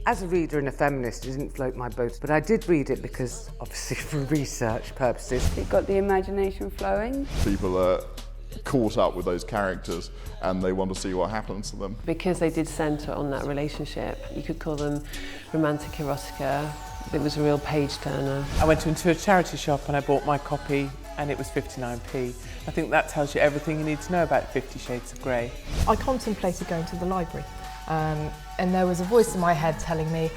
As a reader and a feminist, it didn't float my boat, but I did read it because, obviously, for research purposes. It got the imagination flowing. People are caught up with those characters and they want to see what happens to them. Because they did centre on that relationship, you could call them romantic erotica. It was a real page-turner. I went into a charity shop and I bought my copy and it was 59p. I think that tells you everything you need to know about 50 Shades of Grey. I contemplated going to the library and there was a voice in my head telling me,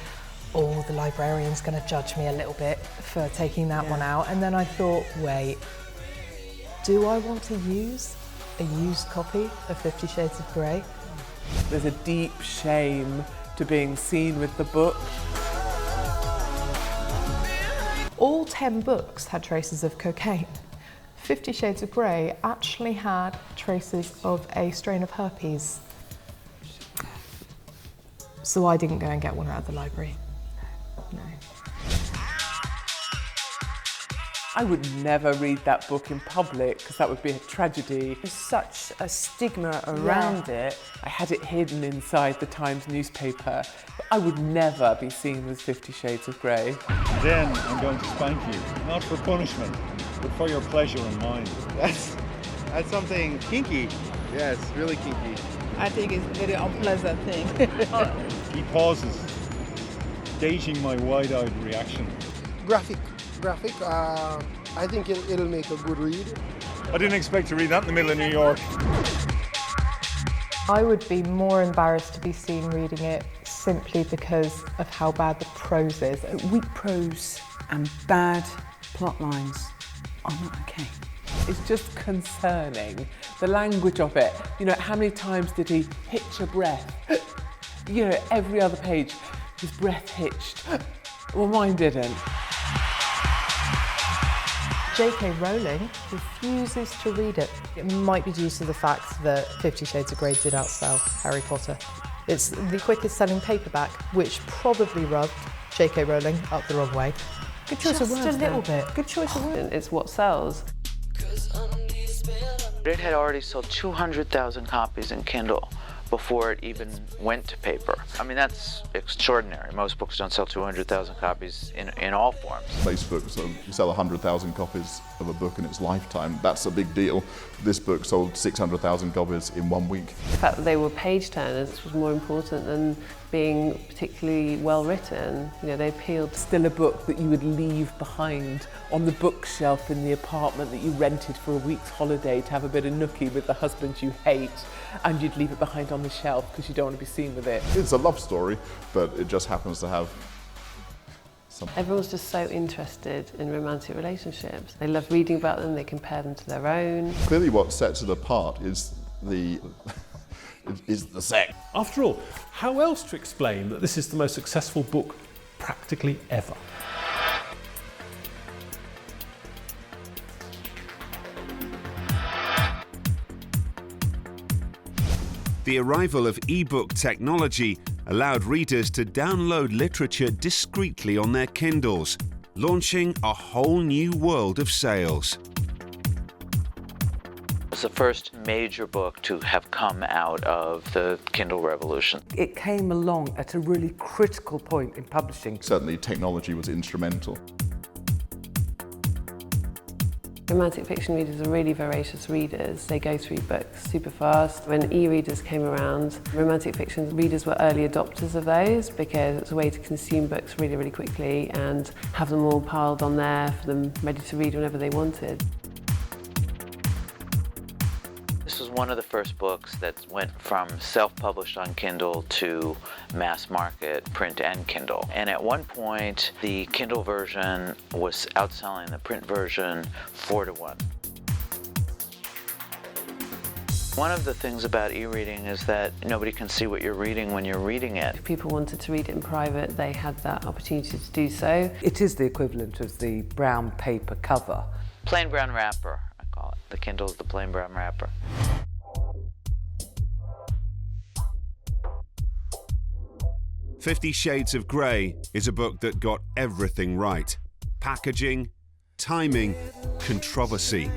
oh, the librarian's going to judge me a little bit for taking that one out. And then I thought, wait, do I want to use a used copy of 50 Shades of Grey? There's a deep shame to being seen with the book. All 10 books had traces of cocaine. 50 Shades of Grey actually had traces of a strain of herpes. So I didn't go and get one out of the library. No. I would never read that book in public because that would be a tragedy. There's such a stigma around it. I had it hidden inside the Times newspaper, but I would never be seen with 50 Shades of Grey. Then I'm going to spank you, not for punishment, but for your pleasure and mine. That's something kinky. Yes, really kinky. I think it's a very unpleasant thing. He pauses, gauging my wide-eyed reaction. Graphic. I think it'll make a good read. I didn't expect to read that in the middle of New York. I would be more embarrassed to be seen reading it simply because of how bad the prose is. Weak prose and bad plot lines are not okay. It's just concerning, the language of it. You know, how many times did he hitch a breath? You know, every other page, his breath hitched. Well, mine didn't. J.K. Rowling refuses to read it. It might be due to the fact that 50 Shades of Grey did outsell Harry Potter. It's the quickest selling paperback, which probably rubbed J.K. Rowling up the wrong way. Good choice of words. Just a little bit. Good choice of words. It's what sells. It had already sold 200,000 copies in Kindle before it even went to paper. I mean, that's extraordinary. Most books don't sell 200,000 copies in all forms. Most books sell 100,000 copies of a book in its lifetime. That's a big deal. This book sold 600,000 copies in 1 week. The fact that they were page turners was more important than being particularly well written. You know, they appealed. Still a book that you would leave behind on the bookshelf in the apartment that you rented for a week's holiday to have a bit of nookie with the husband you hate, and you'd leave it behind on the shelf because you don't want to be seen with it. It's a love story, but it just happens to have some... Everyone's just so interested in romantic relationships. They love reading about them, they compare them to their own. Clearly what sets it apart is the sex. After all, how else to explain that this is the most successful book practically ever? The arrival of e-book technology allowed readers to download literature discreetly on their Kindles, launching a whole new world of sales. It's the first major book to have come out of the Kindle revolution. It came along at a really critical point in publishing. Certainly technology was instrumental. Romantic fiction readers are really voracious readers. They go through books super fast. When e-readers came around, romantic fiction readers were early adopters of those because it's a way to consume books really, really quickly and have them all piled on there for them ready to read whenever they wanted. This was one of the first books that went from self-published on Kindle to mass market, print and Kindle. And at one point, the Kindle version was outselling the print version 4-1. One of the things about e-reading is that nobody can see what you're reading when you're reading it. If people wanted to read it in private, they had that opportunity to do so. It is the equivalent of the brown paper cover. Plain brown wrapper, I call it. The Kindle is the plain brown wrapper. "50 Shades of Grey" is a book that got everything right. Packaging, timing, controversy.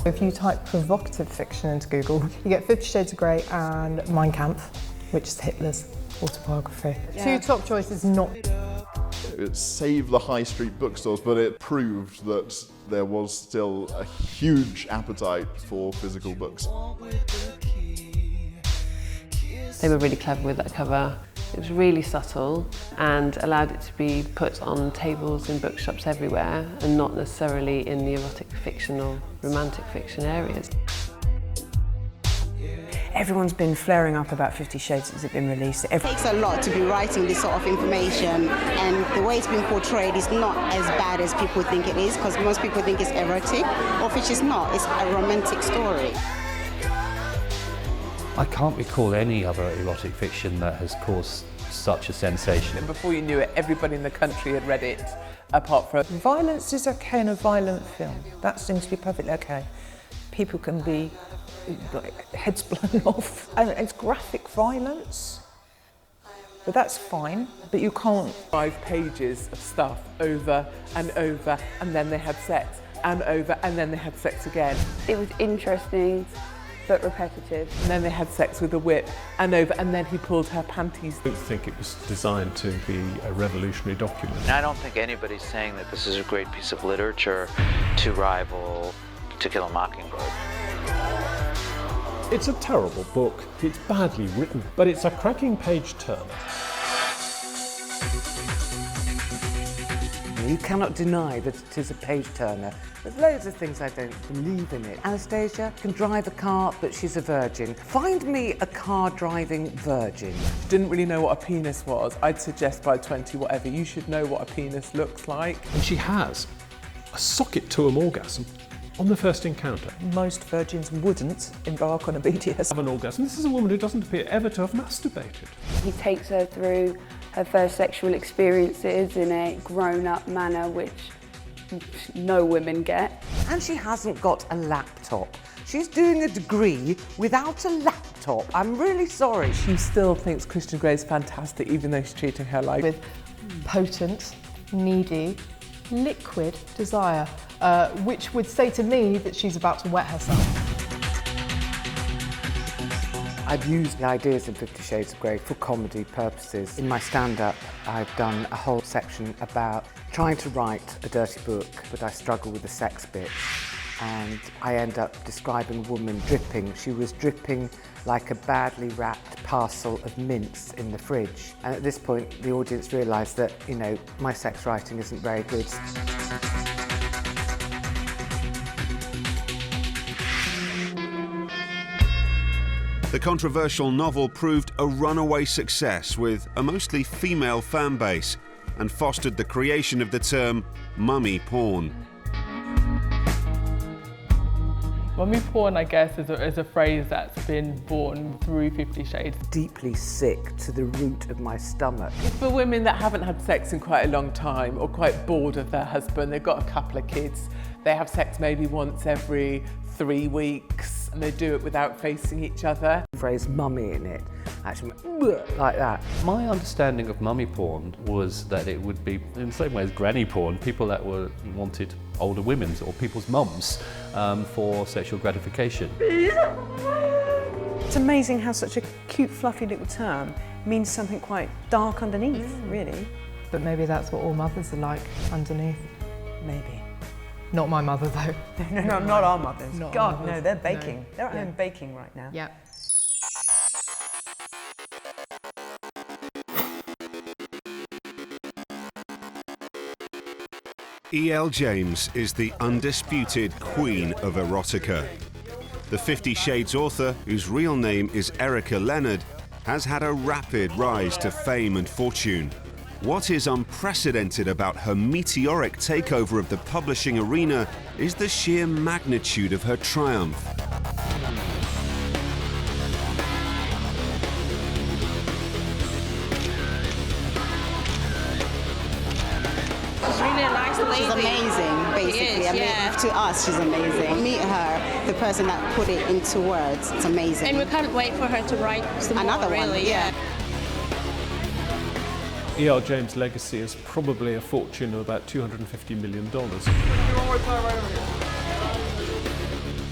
If you type provocative fiction into Google, you get 50 Shades of Grey and Mein Kampf. which is Hitler's autobiography. Two top choices, not. It saved the high street bookstores, but it proved that there was still a huge appetite for physical books. They were really clever with that cover. It was really subtle and allowed it to be put on tables in bookshops everywhere and not necessarily in the erotic fiction or romantic fiction areas. Everyone's been flaring up about 50 Shades since it's been released. It takes a lot to be writing this sort of information, and the way it's been portrayed is not as bad as people think it is, because most people think it's erotic, of which it's not. It's a romantic story. I can't recall any other erotic fiction that has caused such a sensation. And before you knew it, everybody in the country had read it, apart from... Violence is okay in a violent film. That seems to be perfectly okay. People can be heads blown off, and it's graphic violence, but that's fine. But you can't. 5 pages of stuff over, and then they had sex, and then they had sex again. It was interesting, but repetitive. And then they had sex with a whip, and then he pulled her panties. I don't think it was designed to be a revolutionary document. And I don't think anybody's saying that this is a great piece of literature to rival To Kill a Mockingbird. It's a terrible book, it's badly written, but it's a cracking page-turner. You cannot deny that it is a page-turner. There's loads of things I don't believe in it. Anastasia can drive a car, but she's a virgin. Find me a car-driving virgin. Didn't really know what a penis was. I'd suggest by 20 whatever, you should know what a penis looks like. And she has a socket to an orgasm on the first encounter. Most virgins wouldn't embark on a BDSM. Have an orgasm. This is a woman who doesn't appear ever to have masturbated. He takes her through her first sexual experiences in a grown-up manner, which no women get. And she hasn't got a laptop. She's doing a degree without a laptop. I'm really sorry. She still thinks Christian Grey's fantastic, even though she's treating her like... With potent, needy, liquid desire, which would say to me that she's about to wet herself. I've used the ideas in 50 Shades of Grey for comedy purposes. In my stand-up, I've done a whole section about trying to write a dirty book, but I struggle with the sex bit. And I end up describing a woman dripping. She was dripping like a badly wrapped parcel of mints in the fridge. And at this point, the audience realised that, you know, my sex writing isn't very good. The controversial novel proved a runaway success with a mostly female fan base and fostered the creation of the term mummy porn. Mummy porn, I guess, is a phrase that's been born through 50 Shades. Deeply sick to the root of my stomach. For women that haven't had sex in quite a long time or quite bored of their husband, they've got a couple of kids, they have sex maybe once every 3 weeks and they do it without facing each other. The phrase mummy in it actually went like that. My understanding of mummy porn was that it would be, in the same way as granny porn, people that wanted older women or people's mums for sexual gratification. It's amazing how such a cute, fluffy little term means something quite dark underneath, really. But maybe that's what all mothers are like underneath. Maybe. Not my mother, though. No, not our mothers. Not God, mothers. no, they're baking. No. They're at home baking right now. Yeah. E.L. James is the undisputed queen of erotica. The 50 Shades author, whose real name is Erica Leonard, has had a rapid rise to fame and fortune. What is unprecedented about her meteoric takeover of the publishing arena is the sheer magnitude of her triumph. She's really a nice lady. She's amazing, basically. I mean, to us, she's amazing. Meet her, the person that put it into words. It's amazing. And we can't wait for her to write some Another more, one, really, yeah. E.L. James' legacy is probably a fortune of about $250 million. To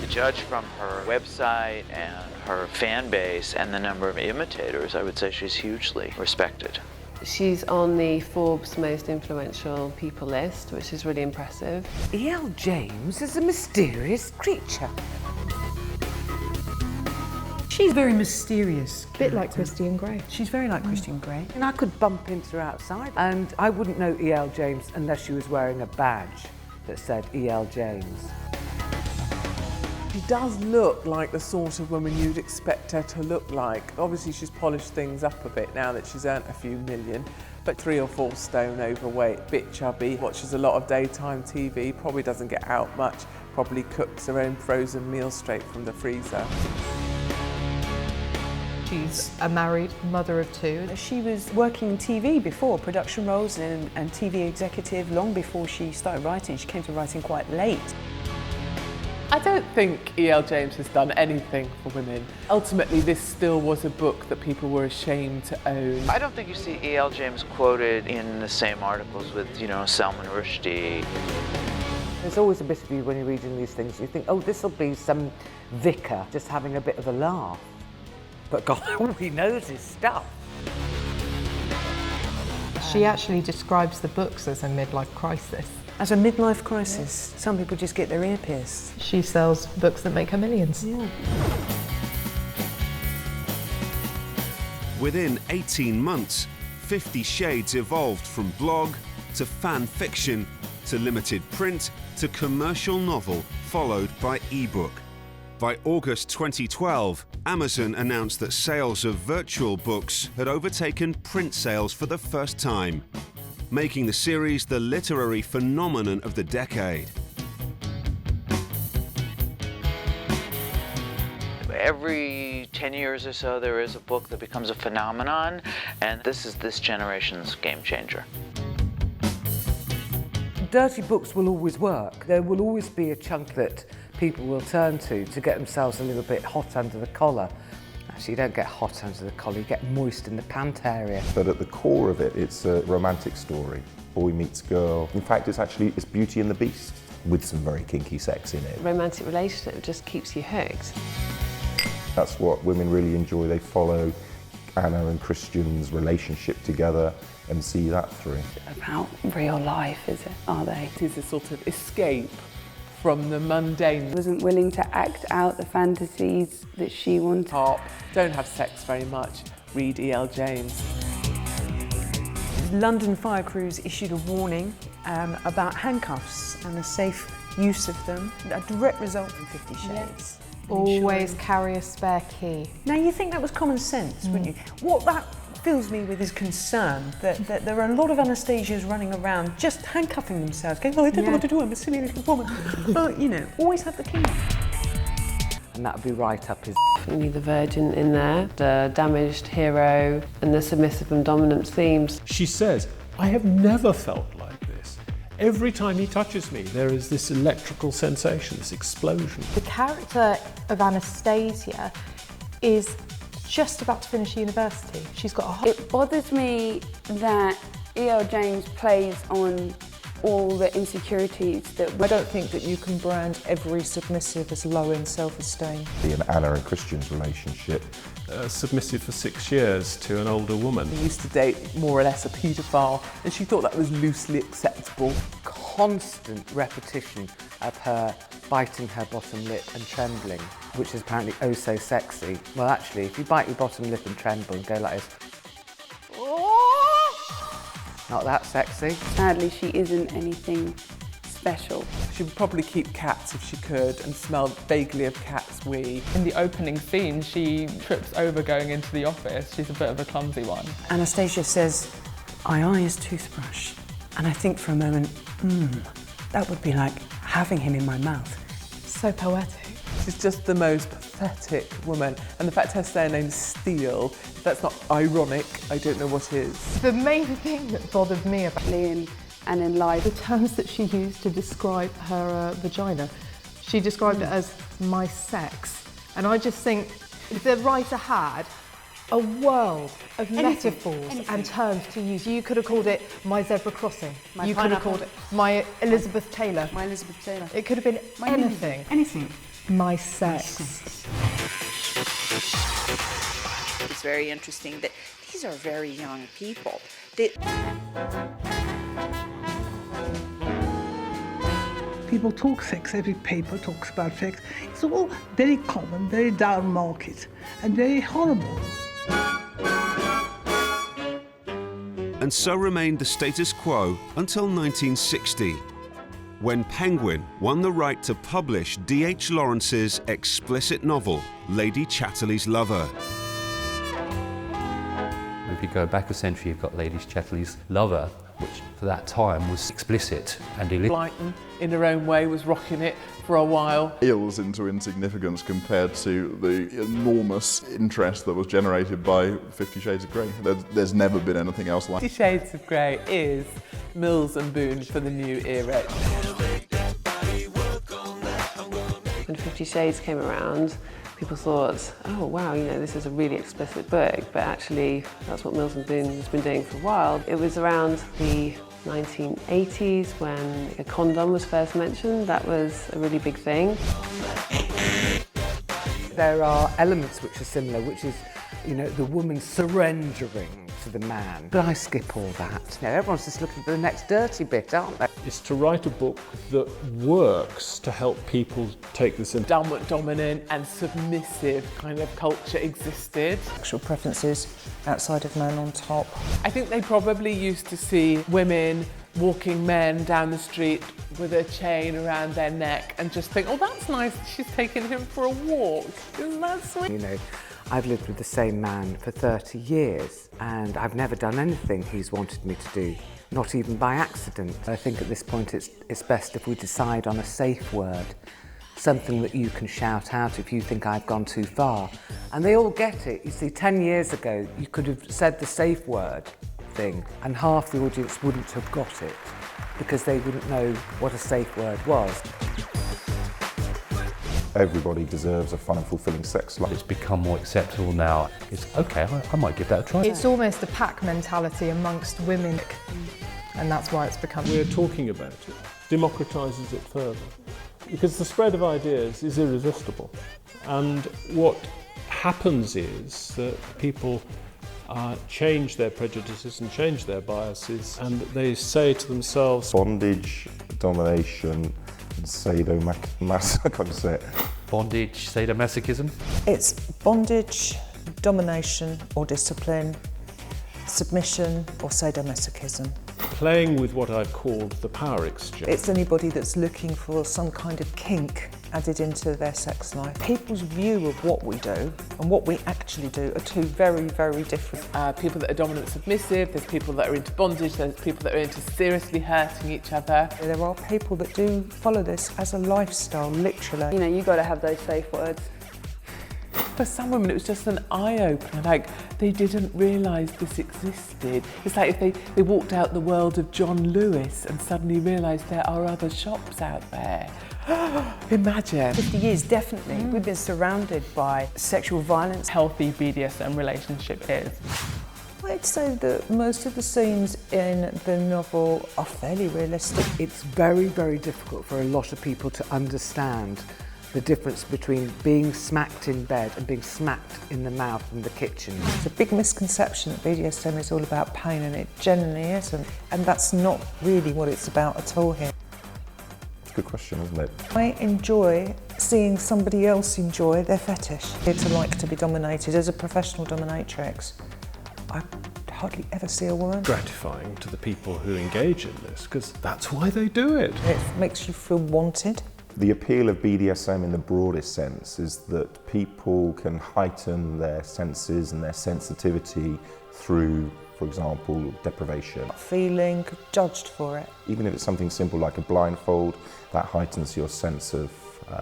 judge from her website and her fan base and the number of imitators, I would say she's hugely respected. She's on the Forbes most influential people list, which is really impressive. E.L. James is a mysterious creature. She's very mysterious. A bit like Christian Grey. She's very like Christian Grey. And I could bump into her outside, and I wouldn't know E.L. James unless she was wearing a badge that said E.L. James. She does look like the sort of woman you'd expect her to look like. Obviously she's polished things up a bit now that she's earned a few million, but 3 or 4 stone overweight, bit chubby, watches a lot of daytime TV, probably doesn't get out much, probably cooks her own frozen meals straight from the freezer. She's a married mother of 2. She was working in TV before, production roles and TV executive, long before she started writing. She came to writing quite late. I don't think E.L. James has done anything for women. Ultimately, this still was a book that people were ashamed to own. I don't think you see E.L. James quoted in the same articles with, Salman Rushdie. There's always a bit of you when you're reading these things, you think, oh, this will be some vicar just having a bit of a laugh. But God, all he knows is stuff. She actually describes the books as a midlife crisis. As a midlife crisis, some people just get their ear pierced. She sells books that make her millions. Yeah. Within 18 months, 50 Shades evolved from blog to fan fiction to limited print to commercial novel, followed by ebook. By August 2012, Amazon announced that sales of virtual books had overtaken print sales for the first time, making the series the literary phenomenon of the decade. Every 10 years or so, there is a book that becomes a phenomenon, and this is this generation's game changer. Dirty books will always work. There will always be a chunk that people will turn to get themselves a little bit hot under the collar. Actually, you don't get hot under the collar, you get moist in the pant area. But at the core of it, it's a romantic story. Boy meets girl. In fact, it's Beauty and the Beast with some very kinky sex in it. Romantic relationship just keeps you hooked. That's what women really enjoy. They follow Anna and Christian's relationship together and see that through. About real life, is it? Are they? It is a sort of escape from the mundane. Wasn't willing to act out the fantasies that she wanted. Pop, don't have sex very much, read E.L. James. London fire crews issued a warning about handcuffs and the safe use of them, a direct result from 50 Shades. Yes. Always carry a spare key. Now you think that was common sense, wouldn't you? What that fills me with is concern that there are a lot of Anastasias running around just handcuffing themselves, going, oh, I don't know what to do, I'm a silly little woman. But, always have the key. And that would be right up his... Definitely the virgin in there, the damaged hero, and the submissive and dominant themes. She says, I have never felt like this. Every time he touches me, there is this electrical sensation, this explosion. The character of Anastasia is just about to finish university. She's got a whole... It bothers me that E.L. James plays on all the insecurities that... I don't think that you can brand every submissive as low in self-esteem. In Anna and Christian's relationship. Submissive for 6 years to an older woman. He used to date more or less a paedophile, and she thought that was loosely acceptable. Constant repetition of her biting her bottom lip and trembling, which is apparently oh so sexy. Well, actually, if you bite your bottom lip and tremble and go like this, not that sexy. Sadly, she isn't anything special. She would probably keep cats if she could and smell vaguely of cat's wee. In the opening scene, she trips over going into the office. She's a bit of a clumsy one. Anastasia says, I eye his toothbrush, and I think for a moment, that would be like having him in my mouth. So poetic. She's just the most pathetic woman, and the fact her surname's Steele, if that's not ironic, I don't know what is. The main thing that bothered me about Liam and in life, the terms that she used to describe her vagina. She described it as my sex. And I just think the writer had a world of metaphors and terms to use. You could have called it my zebra crossing. You could have called it my Elizabeth Taylor. My Elizabeth Taylor. It could have been anything. Anything. My sex. is very interesting, that these are very young people. People talk sex, every paper talks about sex. It's all very common, very down market, and very horrible. And so remained the status quo until 1960, when Penguin won the right to publish D.H. Lawrence's explicit novel, Lady Chatterley's Lover. If you go back a century, you've got Lady Chatterley's Lover, which for that time was explicit and illicit. Blyton, in her own way, was rocking it for a while. Pales into insignificance compared to the enormous interest that was generated by 50 Shades of Grey. There's never been anything else like 50 Shades of Grey is Mills and Boon for the new era. When 50 Shades came around, people thought, oh wow, you know, this is a really explicit book, but actually that's what Mills and Boon has been doing for a while. It was around the 1980s when a condom was first mentioned. That was a really big thing. There are elements which are similar, which is, you know, the woman surrendering to the man. But I skip all that. You know, everyone's just looking for the next dirty bit, aren't they? Is to write a book that works to help people take this in. Dominant and submissive kind of culture existed. Sexual preferences outside of man on top. I think they probably used to see women walking men down the street with a chain around their neck and just think, oh, that's nice, she's taking him for a walk. Isn't that sweet? You know, I've lived with the same man for 30 years and I've never done anything he's wanted me to do, not even by accident. I think at this point it's best if we decide on a safe word, something that you can shout out if you think I've gone too far. And they all get it. You see, 10 years ago, you could have said the safe word thing and half the audience wouldn't have got it because they wouldn't know what a safe word was. Everybody deserves a fun and fulfilling sex life. It's become more acceptable now. It's okay, I might give that a try. It's almost a pack mentality amongst women, and that's why it's become... We're talking about it, democratises it further, because the spread of ideas is irresistible. And what happens is that people change their prejudices and change their biases, and they say to themselves... Bondage, domination, sadomasochism, I can't say it. Bondage, sadomasochism? It's bondage, domination or discipline, submission or sadomasochism. Playing with what I've called the power exchange. It's anybody that's looking for some kind of kink added into their sex life. People's view of what we do and what we actually do are two very, very different. People that are dominant and submissive, there's people that are into bondage, there's people that are into seriously hurting each other. There are people that do follow this as a lifestyle, literally. You know, you've got to have those safe words. For some women, it was just an eye-opener, like they didn't realise this existed. It's like if they walked out the world of John Lewis and suddenly realised there are other shops out there. Imagine. 50 years, definitely. We've been surrounded by sexual violence. Healthy BDSM relationship is. I'd say that most of the scenes in the novel are fairly realistic. It's very, very difficult for a lot of people to understand the difference between being smacked in bed and being smacked in the mouth in the kitchen. It's a big misconception that BDSM is all about pain, and it generally isn't. And that's not really what it's about at all here. It's a good question, isn't it? I enjoy seeing somebody else enjoy their fetish. It's a like to be dominated. As a professional dominatrix, I hardly ever see a woman. Gratifying to the people who engage in this, because that's why they do it. It makes you feel wanted. The appeal of BDSM in the broadest sense is that people can heighten their senses and their sensitivity through, for example, deprivation. Feeling judged for it. Even if it's something simple like a blindfold, that heightens your sense of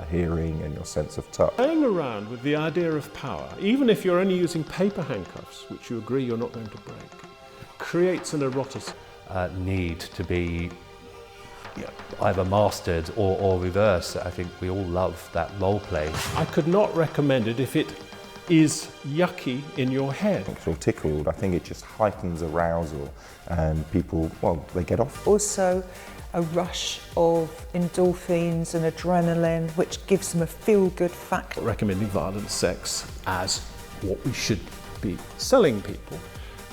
hearing and your sense of touch. Playing around with the idea of power, even if you're only using paper handcuffs, which you agree you're not going to break, creates an erotic need to be either mastered or reversed. I think we all love that role play. I could not recommend it if it is yucky in your head. Or tickled, I think it just heightens arousal and people, well, they get off. Also, a rush of endorphins and adrenaline, which gives them a feel-good factor. Recommending violent sex as what we should be selling people.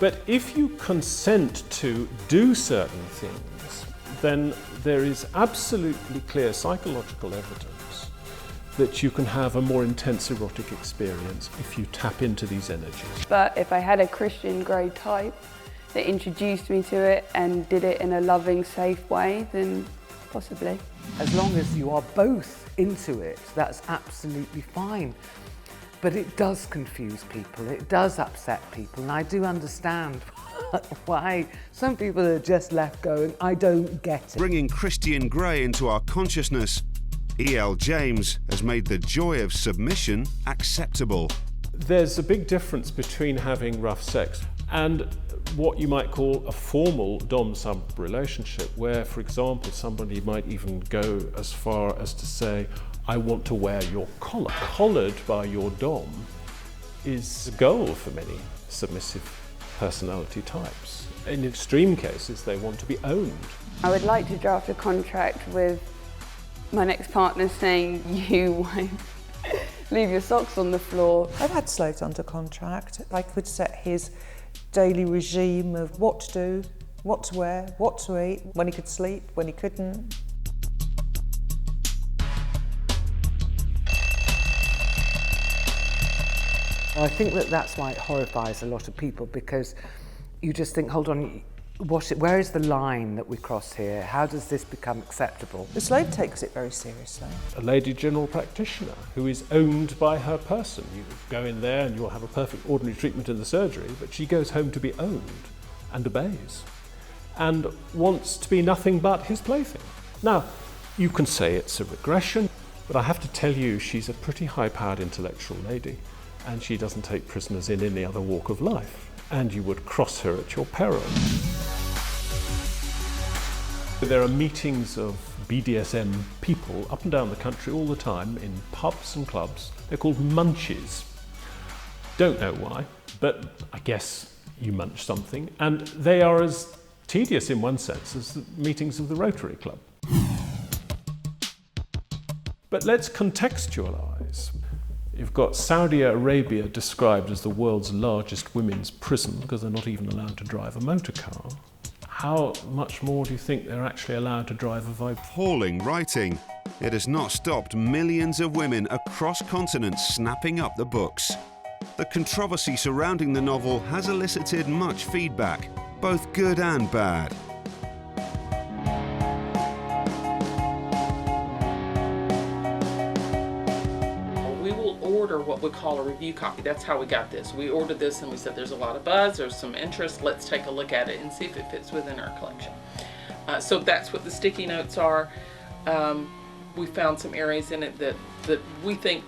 But if you consent to do certain things, then there is absolutely clear psychological evidence that you can have a more intense erotic experience if you tap into these energies. But if I had a Christian grey type that introduced me to it and did it in a loving, safe way, then possibly. As long as you are both into it, that's absolutely fine. But it does confuse people, it does upset people, and I do understand why some people are just left going, I don't get it. Bringing Christian Grey into our consciousness, E.L. James has made the joy of submission acceptable. There's a big difference between having rough sex and what you might call a formal dom-sub relationship, where, for example, somebody might even go as far as to say, I want to wear your collar. Collared by your dom is a goal for many submissive personality types. In extreme cases, they want to be owned. I would like to draft a contract with my next partner saying you won't leave your socks on the floor. I've had slaves under contract. I could set his daily regime of what to do, what to wear, what to eat, when he could sleep, when he couldn't. I think that that's why it horrifies a lot of people, because you just think, hold on, where is the line that we cross here? How does this become acceptable? The slave takes it very seriously. A lady general practitioner who is owned by her person. You go in there and you'll have a perfect ordinary treatment in the surgery, but she goes home to be owned and obeys and wants to be nothing but his plaything. Now, you can say it's a regression, but I have to tell you she's a pretty high-powered intellectual lady, and she doesn't take prisoners in any other walk of life, and you would cross her at your peril. There are meetings of BDSM people up and down the country all the time in pubs and clubs. They're called munches. Don't know why, but I guess you munch something, and they are as tedious in one sense as the meetings of the Rotary Club. But let's contextualise. You've got Saudi Arabia described as the world's largest women's prison because they're not even allowed to drive a motor car. How much more do you think they're actually allowed to drive a vibe? Appalling writing. It has not stopped millions of women across continents snapping up the books. The controversy surrounding the novel has elicited much feedback, both good and bad. Order what we call a review copy. That's how we got this. We ordered this and we said there's a lot of buzz, there's some interest, let's take a look at it and see if it fits within our collection. So that's what the sticky notes are. We found some areas in it that we think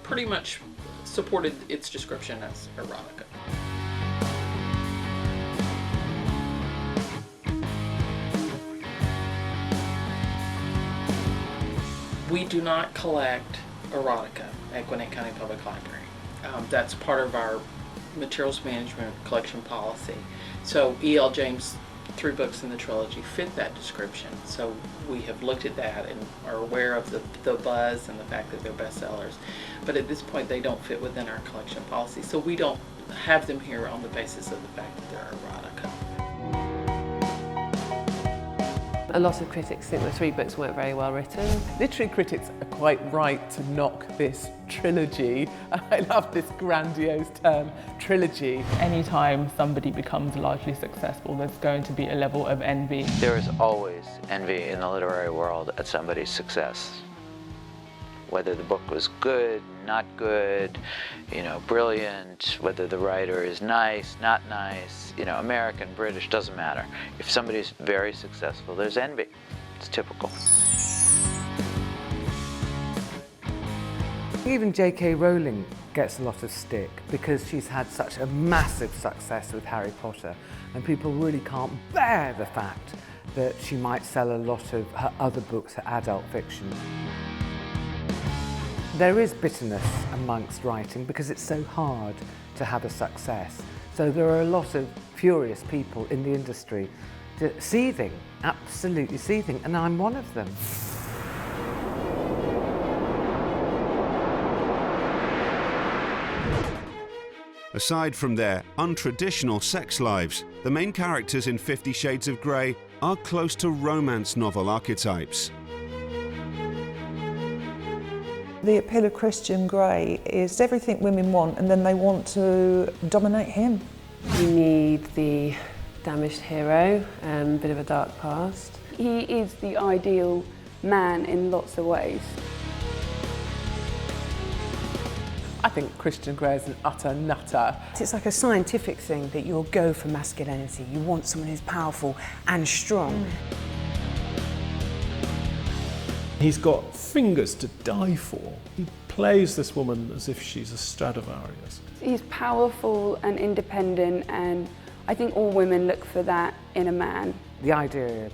pretty much supported its description as erotica. We do not collect erotica at Gwinnett County Public Library. That's part of our materials management collection policy. So E.L. James' 3 books in the trilogy fit that description. So we have looked at that and are aware of the buzz and the fact that they're bestsellers. But at this point they don't fit within our collection policy. So we don't have them here on the basis of the fact that they're erotica. A lot of critics think the 3 books weren't very well written. Literary critics are quite right to knock this trilogy. I love this grandiose term, trilogy. Anytime somebody becomes largely successful, there's going to be a level of envy. There is always envy in the literary world at somebody's success. Whether the book was good, not good, brilliant, whether the writer is nice, not nice, American, British, doesn't matter. If somebody's very successful, there's envy. It's typical. Even J.K. Rowling gets a lot of stick because she's had such a massive success with Harry Potter, and people really can't bear the fact that she might sell a lot of her other books, her adult fiction. There is bitterness amongst writing because it's so hard to have a success. So there are a lot of furious people in the industry seething, absolutely seething, and I'm one of them. Aside from their untraditional sex lives, the main characters in 50 Shades of Grey are close to romance novel archetypes. The appeal of Christian Grey is everything women want, and then they want to dominate him. You need the damaged hero, bit of a dark past. He is the ideal man in lots of ways. I think Christian Grey is an utter nutter. It's like a scientific thing that you'll go for masculinity. You want someone who's powerful and strong. He's got fingers to die for. He plays this woman as if she's a Stradivarius. He's powerful and independent, and I think all women look for that in a man. The idea of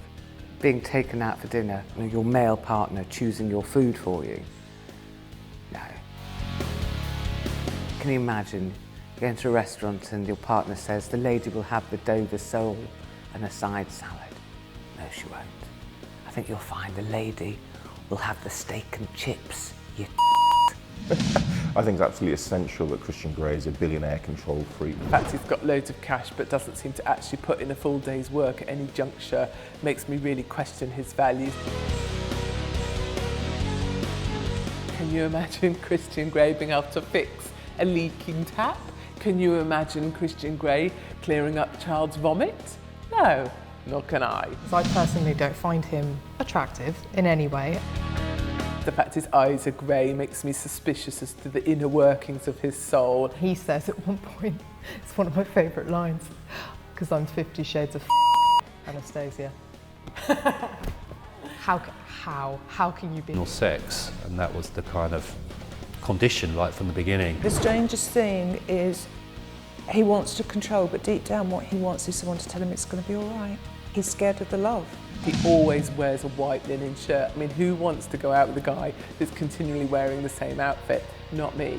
being taken out for dinner, your male partner choosing your food for you. No. Can you imagine going to a restaurant and your partner says the lady will have the Dover sole and a side salad? No, she won't. I think you'll find the lady will have the steak and chips, you I think it's absolutely essential that Christian Grey is a billionaire control freak. The fact he's got loads of cash but doesn't seem to actually put in a full day's work at any juncture makes me really question his values. Can you imagine Christian Grey being able to fix a leaking tap? Can you imagine Christian Grey clearing up child's vomit? No, nor can I. I personally don't find him attractive in any way. The fact his eyes are grey makes me suspicious as to the inner workings of his soul. He says at one point, it's one of my favourite lines, because I'm 50 shades of Anastasia. How can you be? Or sex, and that was the kind of condition right from the beginning. The strangest thing is he wants to control, but deep down what he wants is someone to tell him it's going to be all right. He's scared of the love. He always wears a white linen shirt. I mean, who wants to go out with a guy that's continually wearing the same outfit? Not me.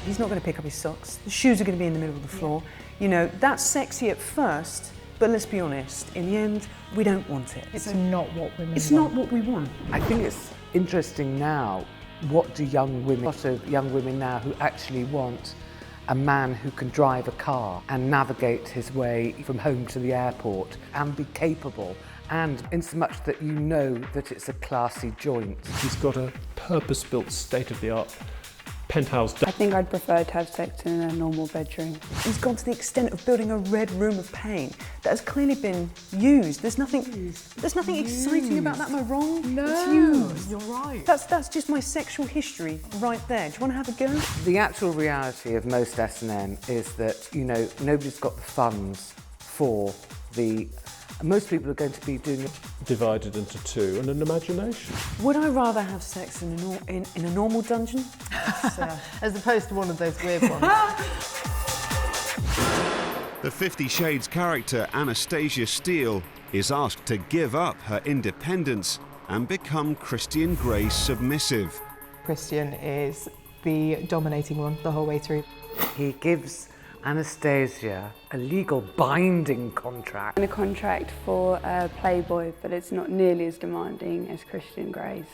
He's not going to pick up his socks. The shoes are going to be in the middle of the floor. You know, that's sexy at first, but let's be honest, in the end, we don't want it. It's not what women want. It's not what we want. I think it's interesting now, what do young women, a lot of young women now who actually want a man who can drive a car and navigate his way from home to the airport and be capable, and in so much that you know that it's a classy joint. He's got a purpose-built, state-of-the-art penthouse. I think I'd prefer to have sex in a normal bedroom. He's gone to the extent of building a red room of pain that has clearly been used. There's nothing exciting about that, am I wrong? No, it's used. you're right. That's just my sexual history right there. Do you want to have a go? The actual reality of most S&M is that, you know, nobody's got the funds for the... Most people are going to be doing it divided into two and an imagination. Would I rather have sex in a normal dungeon? As opposed to one of those weird ones. The 50 Shades character Anastasia Steele is asked to give up her independence and become Christian Grey's submissive. Christian is the dominating one the whole way through. He gives Anastasia a legal binding contract. And a contract for Playboy, but it's not nearly as demanding as Christian Grey's.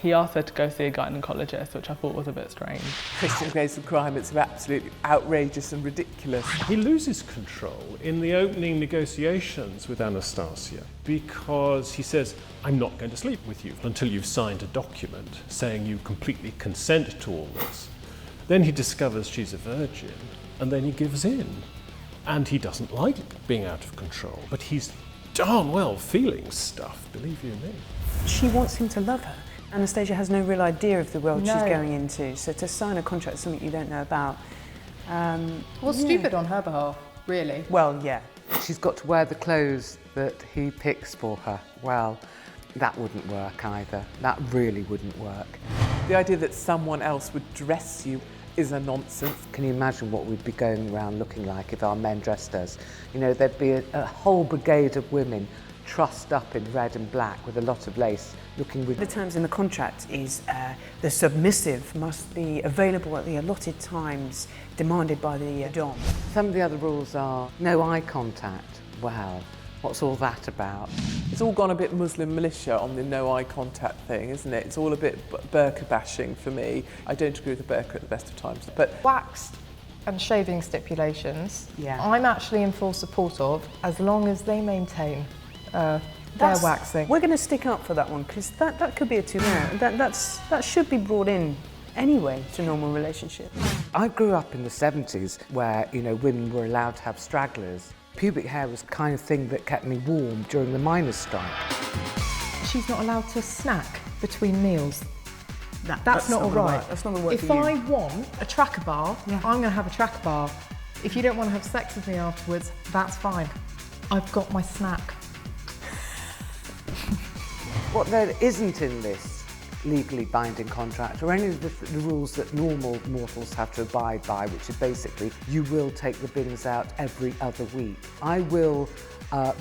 He asked her to go see a gynecologist, which I thought was a bit strange. Christian Grey's requirements are absolutely outrageous and ridiculous. He loses control in the opening negotiations with Anastasia because he says, I'm not going to sleep with you until you've signed a document saying you completely consent to all this. Then he discovers she's a virgin, and then he gives in. And he doesn't like being out of control, but he's darn well feeling stuff, believe you me. She wants him to love her. Anastasia has no real idea of the world she's going into, so to sign a contract is something you don't know about. Well, stupid on her behalf, really. Well, yeah. She's got to wear the clothes that he picks for her. Well, that wouldn't work either. That really wouldn't work. The idea that someone else would dress you is a nonsense. Can you imagine what we'd be going around looking like if our men dressed us? You know, there'd be a whole brigade of women trussed up in red and black with a lot of lace, looking with... The terms in the contract is the submissive must be available at the allotted times demanded by the dom. Some of the other rules are no eye contact. Well, What's all that about? It's all gone a bit Muslim militia on the no eye contact thing, isn't it? It's all a bit burqa bashing for me. I don't agree with the burqa at the best of times, but Waxed and shaving stipulations, Yeah. I'm actually in full support of, as long as they maintain their waxing. We're going to stick up for that one, because that could be a too long. That should be brought in anyway to normal relationships. I grew up in the 70s where, you know, women were allowed to have stragglers. Pubic hair was the kind of thing that kept me warm during the miners' strike. She's not allowed to snack between meals. That's not all right. That's not the word If for you. I want a tracker bar, I'm going to have a tracker bar. If you don't want to have sex with me afterwards, that's fine. I've got my snack. What there isn't in this legally binding contract or any of the rules that normal mortals have to abide by, which are basically you will take the bins out every other week. I will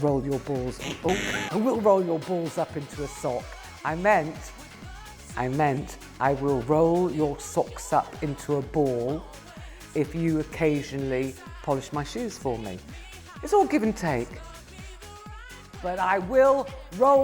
roll your balls. I will roll your balls up into a sock. I meant I will roll your socks up into a ball if you occasionally polish my shoes for me. It's all give and take. But I will roll